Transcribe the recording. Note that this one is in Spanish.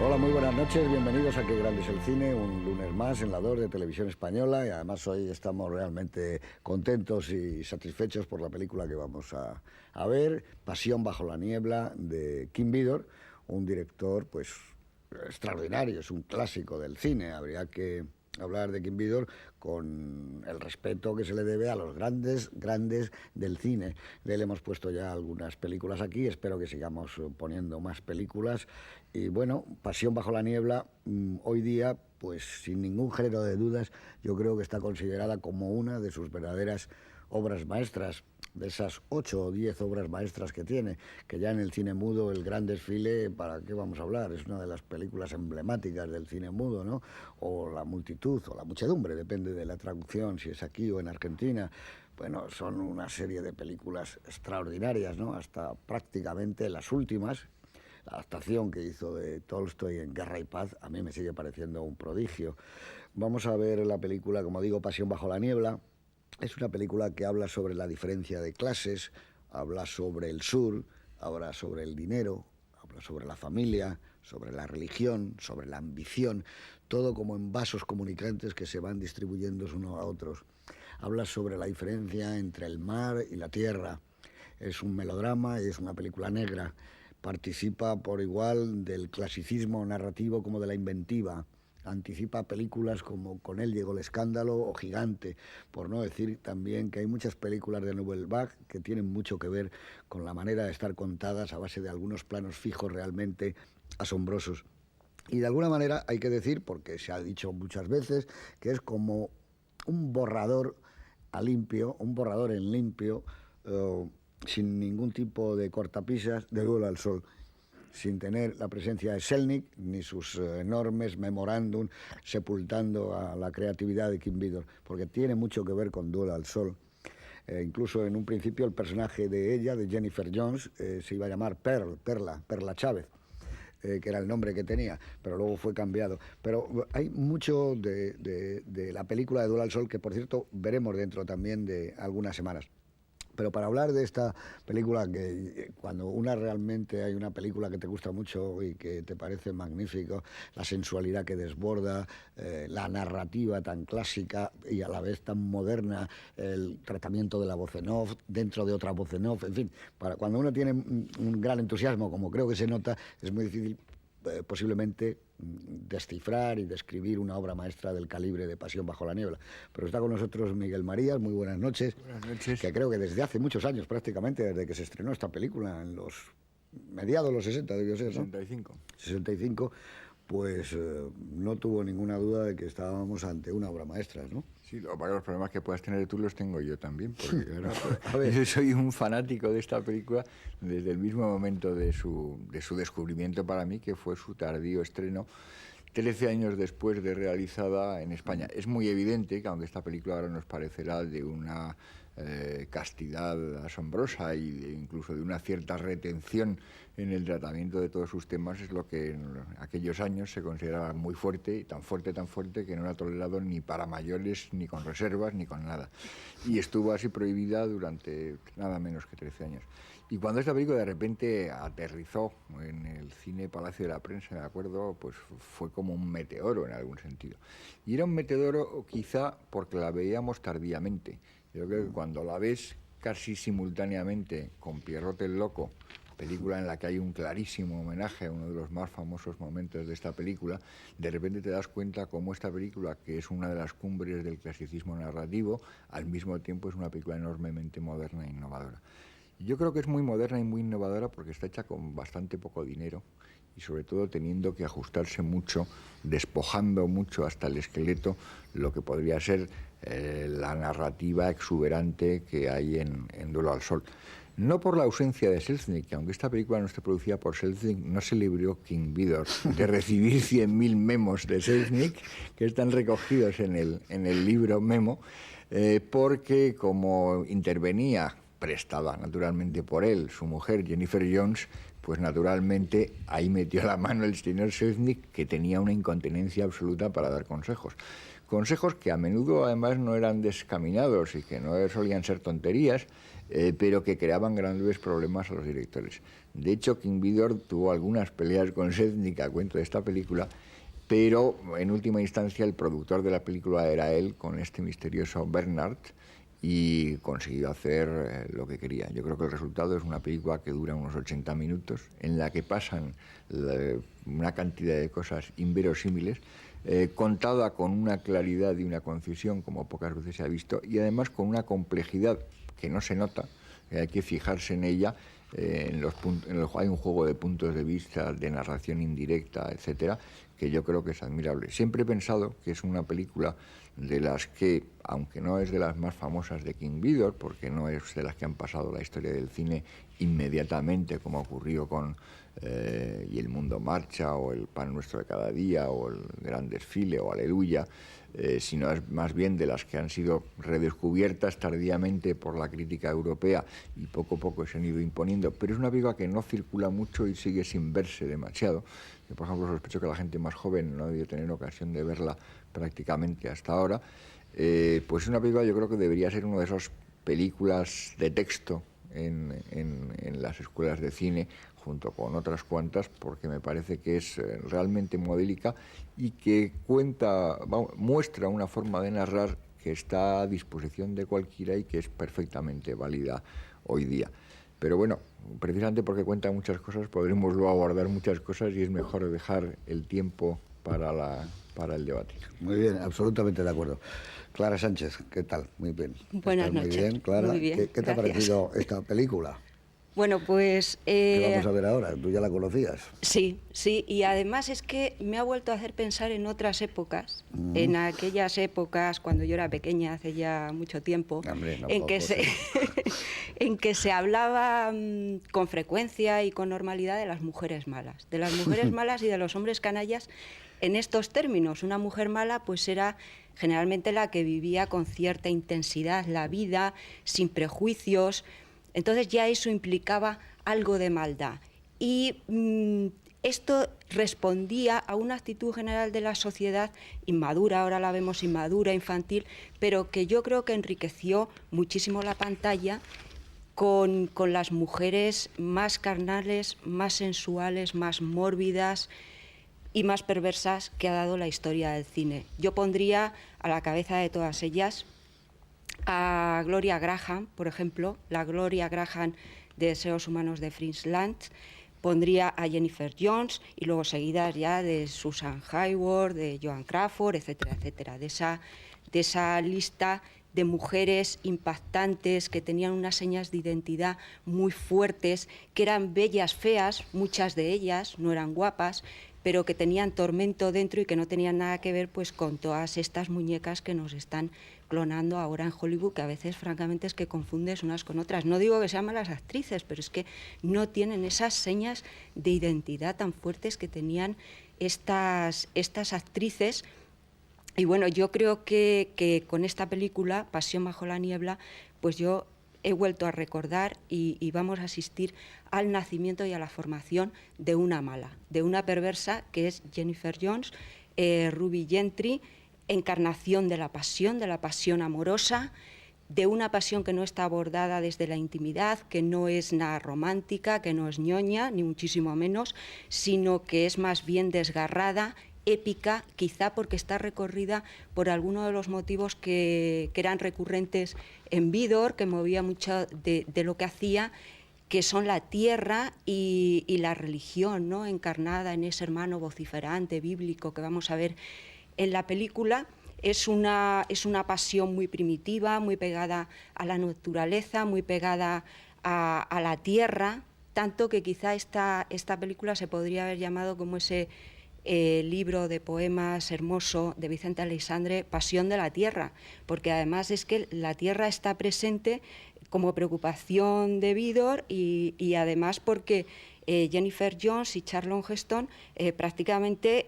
Hola, muy buenas noches, bienvenidos a Qué Grande es el Cine, un lunes más en la 2 de Televisión Española, y además hoy estamos realmente contentos y satisfechos por la película que vamos a ver, Pasión bajo la niebla, de Kim Vidor, un director pues extraordinario, es un clásico del cine. Habría que hablar de Kim Vidor con el respeto que se le debe a los grandes del cine. De él hemos puesto ya algunas películas aquí, espero que sigamos poniendo más películas. Y bueno, Pasión bajo la niebla, hoy día, pues sin ningún género de dudas, yo creo que está considerada como una de sus verdaderas obras maestras, de esas 8 o 10 obras maestras que tiene, que ya en el cine mudo, El Gran Desfile, ¿para qué vamos a hablar? Es una de las películas emblemáticas del cine mudo, ¿no? O La multitud, o La muchedumbre, depende de la traducción, si es aquí o en Argentina. Bueno, son una serie de películas extraordinarias, ¿no? Hasta prácticamente las últimas. La adaptación que hizo de Tolstoy en Guerra y Paz a mí me sigue pareciendo un prodigio. Vamos a ver la película, como digo, Pasión bajo la niebla. Es una película que habla sobre la diferencia de clases, habla sobre el sur, habla sobre el dinero, habla sobre la familia, sobre la religión, sobre la ambición, todo como en vasos comunicantes que se van distribuyendo unos a otros. Habla sobre la diferencia entre el mar y la tierra. Es un melodrama y es una película negra. Participa por igual del clasicismo narrativo como de la inventiva. Anticipa películas como Con él llegó el escándalo o Gigante, por no decir también que hay muchas películas de Nouvelle Vague que tienen mucho que ver con la manera de estar contadas a base de algunos planos fijos realmente asombrosos. Y de alguna manera hay que decir, porque se ha dicho muchas veces, que es como un borrador a limpio, un borrador en limpio, sin ningún tipo de cortapisas, de Duelo al Sol, sin tener la presencia de Selznick ni sus enormes memorándum sepultando a la creatividad de Kim Vidor, porque tiene mucho que ver con Duelo al Sol. Incluso en un principio el personaje de ella, de Jennifer Jones, se iba a llamar Perla Chávez, que era el nombre que tenía, pero luego fue cambiado. Pero hay mucho de la película de Duelo al Sol que, por cierto, veremos dentro también de algunas semanas. Pero para hablar de esta película, que cuando realmente hay una película que te gusta mucho y que te parece magnífico, la sensualidad que desborda, la narrativa tan clásica y a la vez tan moderna, el tratamiento de la voz en off, dentro de otra voz en off, en fin, cuando uno tiene un gran entusiasmo, como creo que se nota, es muy difícil posiblemente descifrar y describir una obra maestra del calibre de Pasión bajo la niebla. Pero está con nosotros Miguel Marías, muy buenas noches. Buenas noches. Que creo que desde hace muchos años, prácticamente desde que se estrenó esta película, en los mediados de los 60, debió ser, ¿no? 65. 65, pues no tuvo ninguna duda de que estábamos ante una obra maestra, ¿no? Sí, los problemas que puedas tener tú los tengo yo también, porque claro, A ver. yo soy un fanático de esta película desde el mismo momento de su descubrimiento para mí, que fue su tardío estreno, 13 años después de realizada en España. Es muy evidente que, aunque esta película ahora nos parecerá de una castidad asombrosa y incluso de una cierta retención en el tratamiento de todos sus temas, es lo que en aquellos años se consideraba muy fuerte, y tan fuerte que no era tolerado ni para mayores, ni con reservas, ni con nada. Y estuvo así prohibida durante nada menos que 13 años. Y cuando esta película de repente aterrizó en el cine Palacio de la Prensa, de acuerdo, pues fue como un meteoro en algún sentido. Y era un meteoro quizá porque la veíamos tardíamente. Yo creo que cuando la ves casi simultáneamente con Pierrot el Loco, película en la que hay un clarísimo homenaje a uno de los más famosos momentos de esta película, de repente te das cuenta cómo esta película, que es una de las cumbres del clasicismo narrativo, al mismo tiempo es una película enormemente moderna e innovadora. Yo creo que es muy moderna y muy innovadora porque está hecha con bastante poco dinero y sobre todo teniendo que ajustarse mucho, despojando mucho hasta el esqueleto lo que podría ser la narrativa exuberante que hay en Duelo al Sol. No por la ausencia de Selznick, que aunque esta película no esté producida por Selznick, no se libró Kim Vidor de recibir 100.000 memos de Selznick, que están recogidos en el libro Memo, porque como intervenía, prestada naturalmente por él, su mujer Jennifer Jones, pues naturalmente ahí metió la mano el señor Selznick, que tenía una incontinencia absoluta para dar consejos. consejos que a menudo además no eran descaminados y que no solían ser tonterías, pero que creaban grandes problemas a los directores. De hecho, King Vidor tuvo algunas peleas con Selznick a cuento de esta película, pero en última instancia el productor de la película era él, con este misterioso Bernard, y consiguió hacer lo que quería. Yo creo que el resultado es una película que dura unos 80 minutos, en la que pasan una cantidad de cosas inverosímiles, contada con una claridad y una concisión como pocas veces se ha visto, y además con una complejidad que no se nota, que hay que fijarse en ella. Hay un juego de puntos de vista, de narración indirecta, etcétera, que yo creo que es admirable. Siempre he pensado que es una película de las que, aunque no es de las más famosas de King Vidor, porque no es de las que han pasado la historia del cine inmediatamente, como ocurrió con Y el mundo marcha, o El pan nuestro de cada día, o El gran desfile, o Aleluya, sino es más bien de las que han sido redescubiertas tardíamente por la crítica europea y poco a poco se han ido imponiendo, pero es una película que no circula mucho y sigue sin verse demasiado. Yo, por ejemplo, sospecho que la gente más joven no ha debido tener ocasión de verla prácticamente hasta ahora. Pues es una película, yo creo que debería ser una de esas películas de texto en las escuelas de cine, junto con otras cuantas, porque me parece que es realmente modélica y que muestra una forma de narrar que está a disposición de cualquiera y que es perfectamente válida hoy día. Pero bueno, precisamente porque cuenta muchas cosas, podremos luego abordar muchas cosas y es mejor dejar el tiempo para el debate. Muy bien, absolutamente de acuerdo. Clara Sánchez, ¿qué tal? Muy bien. Buenas noches. Muy bien, Clara. Muy bien, ¿Qué te ha parecido esta película? Bueno, pues... ¿Qué vamos a ver ahora? ¿Tú ya la conocías? Sí, y además es que me ha vuelto a hacer pensar en otras épocas, en aquellas épocas cuando yo era pequeña, hace ya mucho tiempo, Hombre, no, en que se hablaba con frecuencia y con normalidad de las mujeres malas y de los hombres canallas en estos términos. Una mujer mala pues era generalmente la que vivía con cierta intensidad la vida, sin prejuicios. Entonces ya eso implicaba algo de maldad. Y esto respondía a una actitud general de la sociedad inmadura, ahora la vemos inmadura, infantil, pero que yo creo que enriqueció muchísimo la pantalla con las mujeres más carnales, más sensuales, más mórbidas y más perversas que ha dado la historia del cine. Yo pondría a la cabeza de todas ellas a Gloria Graham, por ejemplo, la Gloria Graham de Deseos Humanos de Fritz Lang, pondría a Jennifer Jones y luego seguidas ya de Susan Hayward, de Joan Crawford, etcétera, etcétera, de esa lista de mujeres impactantes que tenían unas señas de identidad muy fuertes, que eran bellas feas, muchas de ellas no eran guapas, pero que tenían tormento dentro y que no tenían nada que ver pues con todas estas muñecas que nos están clonando ahora en Hollywood, que a veces francamente es que confundes unas con otras. No digo que sean malas actrices, pero es que no tienen esas señas de identidad tan fuertes que tenían estas actrices. Y bueno, yo creo que con esta película, Pasión bajo la niebla, pues yo he vuelto a recordar y vamos a asistir al nacimiento y a la formación de una mala, de una perversa que es Jennifer Jones, Ruby Gentry, encarnación de la pasión amorosa, de una pasión que no está abordada desde la intimidad, que no es nada romántica, que no es ñoña, ni muchísimo menos, sino que es más bien desgarrada, épica, quizá porque está recorrida por alguno de los motivos que eran recurrentes en Vidor, que movía mucho de lo que hacía, que son la tierra y la religión, ¿no?, encarnada en ese hermano vociferante bíblico que vamos a ver en la película. Es una pasión muy primitiva, muy pegada a la naturaleza, muy pegada a la tierra, tanto que quizá esta película se podría haber llamado como ese libro de poemas hermoso de Vicente Aleixandre, Pasión de la Tierra, porque además es que la tierra está presente como preocupación de Vidor y además porque Jennifer Jones y Charlton Heston prácticamente